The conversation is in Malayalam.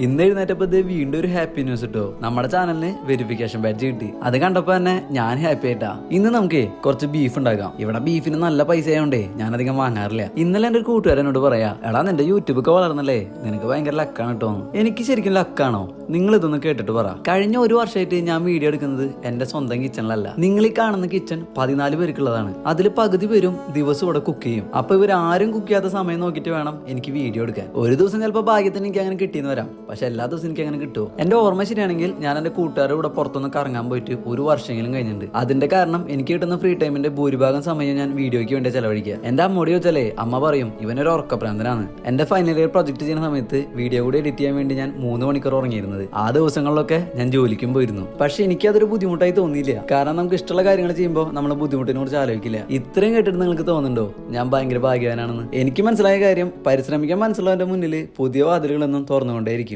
ഇന്ന് എഴുന്നേറ്റപ്പോൾ ഇത് വീണ്ടും ഒരു ഹാപ്പി ന്യൂസ് കിട്ടോ. നമ്മുടെ ചാനലിന് വെരിഫിക്കേഷൻ ബാഡ്ജ് കിട്ടി. അത് കണ്ടപ്പോ തന്നെ ഞാൻ ഹാപ്പി ആയിട്ടാ. ഇന്ന് നമുക്ക് കുറച്ച് ബീഫ് ഉണ്ടാക്കാം. ഇവിടെ ബീഫിന് നല്ല പൈസ ആയതുകൊണ്ടേ ഞാൻ അധികം വാങ്ങാറില്ല. ഇന്നലെ എന്റെ ഒരു കൂട്ടുകാരനോട് പറയാ, എടാ നിന്റെ യൂട്യൂബ് ഒക്കെ വളർന്നല്ലേ, നിനക്ക് ഭയങ്കര ലക്കാണ് കേട്ടോ. എനിക്ക് ശരിക്കും ലക്കാണോ? നിങ്ങൾ ഇതൊന്ന് കേട്ടിട്ട് പറ. കഴിഞ്ഞ ഒരു വർഷമായിട്ട് ഞാൻ വീഡിയോ എടുക്കുന്നത് എന്റെ സ്വന്തം കിച്ചണിലല്ല. നിങ്ങൾ ഈ കാണുന്ന കിച്ചൺ 14 പേർക്കുള്ളതാണ്. അതിൽ പകുതി പേരും ദിവസം ഇവിടെ കുക്ക് ചെയ്യും. അപ്പൊ ഇവർ ആരും കുക്ക് ചെയ്യാത്ത സമയം നോക്കിയിട്ട് വേണം എനിക്ക് വീഡിയോ എടുക്കാൻ. ഒരു ദിവസം ചിലപ്പോൾ ഭാഗ്യത്തിന് എനിക്ക് അങ്ങനെ കിട്ടിയെന്ന് വരാം, പക്ഷെ എല്ലാ ദിവസവും എനിക്ക് അങ്ങനെ കിട്ടുമോ? എന്റെ ഓർമ്മ ശരിയാണെങ്കിൽ ഞാൻ എന്റെ കൂട്ടുകാരുടെ കൂടെ പുറത്തൊന്ന് കറങ്ങാൻ പോയിട്ട് ഒരു വർഷമെങ്കിലും കഴിഞ്ഞിട്ടുണ്ട്. അതിന്റെ കാരണം എനിക്ക് കിട്ടുന്ന ഫ്രീ ടൈമിന്റെ ഭൂരിഭാഗം സമയം ഞാൻ വീഡിയോയ്ക്ക് വേണ്ടി ചെലവഴിക്കുക. എന്റെ അമ്മോട് ചോദിച്ചാലേ അമ്മ പറയും ഇവനൊരു ഉറക്കപ്രാന്തനാണ്. എന്റെ ഫൈനൽ ഇയർ പ്രൊജക്ട് ചെയ്യുന്ന സമയത്ത് വീഡിയോ കൂടി എഡിറ്റ് ചെയ്യാൻ വേണ്ടി ഞാൻ 3 മണിക്കൂർ ഉറങ്ങിയിരുന്നത്. ആ ദിവസങ്ങളിലൊക്കെ ഞാൻ ജോലിക്കും പോയിരുന്നു. പക്ഷെ എനിക്കതൊരു ബുദ്ധിമുട്ടായി തോന്നിയില്ല. കാരണം നമുക്ക് ഇഷ്ടമുള്ള കാര്യങ്ങൾ ചെയ്യുമ്പോൾ നമ്മൾ ബുദ്ധിമുട്ടിനെ കുറിച്ച് ആലോചിക്കില്ല. ഇത്രയും കേട്ടിട്ട് നിങ്ങൾക്ക് തോന്നുന്നുണ്ടോ ഞാൻ ഭയങ്കര ഭാഗ്യവാനാണെന്ന്? എനിക്ക് മനസ്സിലായ കാര്യം, പരിശ്രമിക്കാൻ മനസ്സിലുള്ളവന്റെ മുന്നിൽ പുതിയ വാതിലുകളൊന്നും തുറന്നുകൊണ്ടേയിരിക്കും.